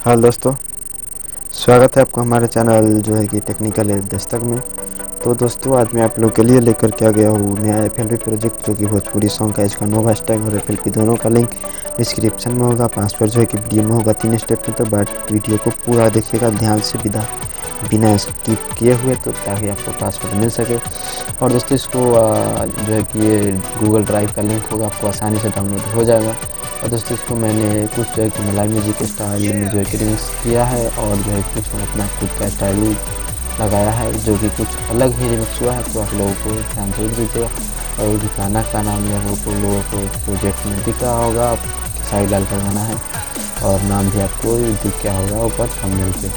Hello दोस्तों, स्वागत है आपको हमारे चैनल जो है कि टेक्निकल दस्तक में। तो दोस्तों, आज मैं आप लोग के लिए लेकर के आ गया हूँ नया FLP प्रोजेक्ट, जो कि भोजपुरी सॉन्ग का इसका नोवा हैशटैग और FLP दोनों का लिंक डिस्क्रिप्शन में होगा। पासवर्ड जो है कि वीडियो में होगा 3 स्टेप में। तो बट वीडियो को पूरा देखिएगा ध्यान से, बिना स्किप किए हुए, तो ताकि आपको पासवर्ड मिल सके। और दोस्तों, इसको जो है कि ये गूगल ड्राइव का लिंक होगा, आपको आसानी से डाउनलोड हो जाएगा। और दोस्तों, इसको मैंने कुछ जो है कि मलाई म्यूजिक स्टाइल में जो है कि रिमिक्स किया है, और जो है कुछ अपना खुद का स्टाइल लगाया है, जो कि कुछ अलग ही रिमिक्स हुआ है। तो आप लोगों को ध्यान जरूर दीजिएगा। और भी गाना का नाम लोगों को प्रोजेक्ट में दिख रहा होगा, साई लाल का गाना है, और नाम भी आपको दिख गया होगा ऊपर थंबनेल पे।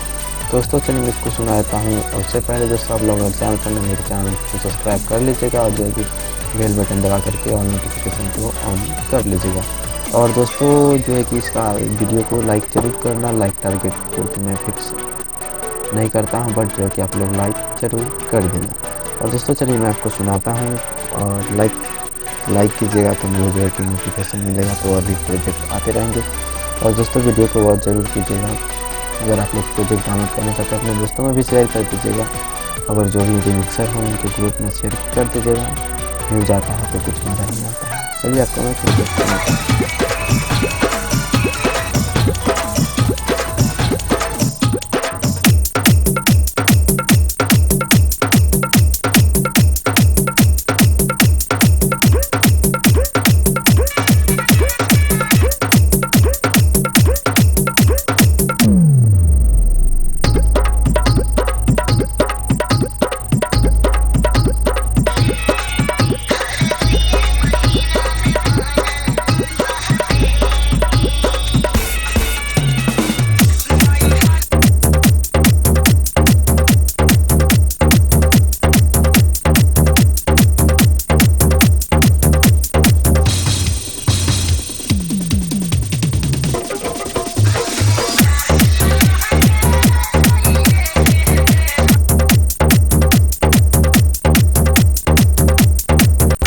दोस्तों, चलिए मैं इसको सुना देता हूँ। और उससे पहले दोस्तों, आप लोग चैनल पर मेरे चैनल को सब्सक्राइब कर लीजिएगा, और जो है कि बेल बटन दबा करके ऑल नोटिफिकेशन को ऑन कर लीजिएगा। और दोस्तों, जो है कि इसका वीडियो को लाइक जरूर करना। लाइक टारगेट को मैं फिक्स नहीं करता हूं, बट जो है कि आप लोग लाइक जरूर कर देना। और दोस्तों, चलिए मैं आपको सुनाता हूं। और लाइक कीजिएगा तो मुझे जो है कि नोटिफिकेशन मिलेगा, तो और भी प्रोजेक्ट आते रहेंगे। और दोस्तों, वीडियो को वॉच जरूर कीजिएगा। अगर आप लोग प्रोजेक्ट डाउनलोड करना चाहते हैं, अपने दोस्तों में भी शेयर कर दीजिएगा। अगर जो भी रिमिक्सर हो उनके ग्रुप में शेयर कर दीजिएगा। न्यूज आता है तो कुछ मज़ा नहीं आता है। चलिए आपको मैं प्रोजेक्ट सुनाता हूँ।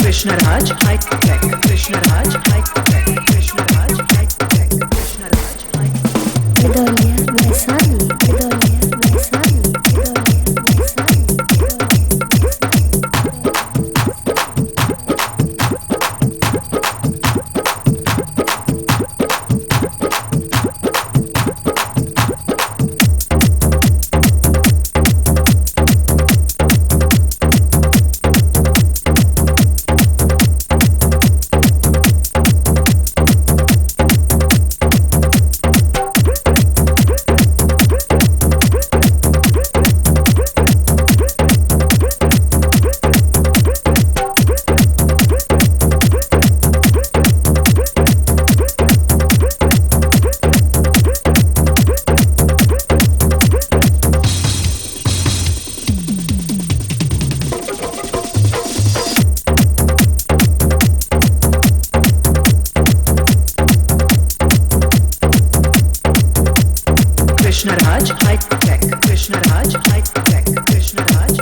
Krishnaraj high tech, Krishnaraj high tech, Krishnaraj high tech, Krishnaraj high tech. Bedolia Mesani, Bedolia Mesani, Bedolia Mesani, Krishnaraj high tech, Krishnaraj high tech, Krishnaraj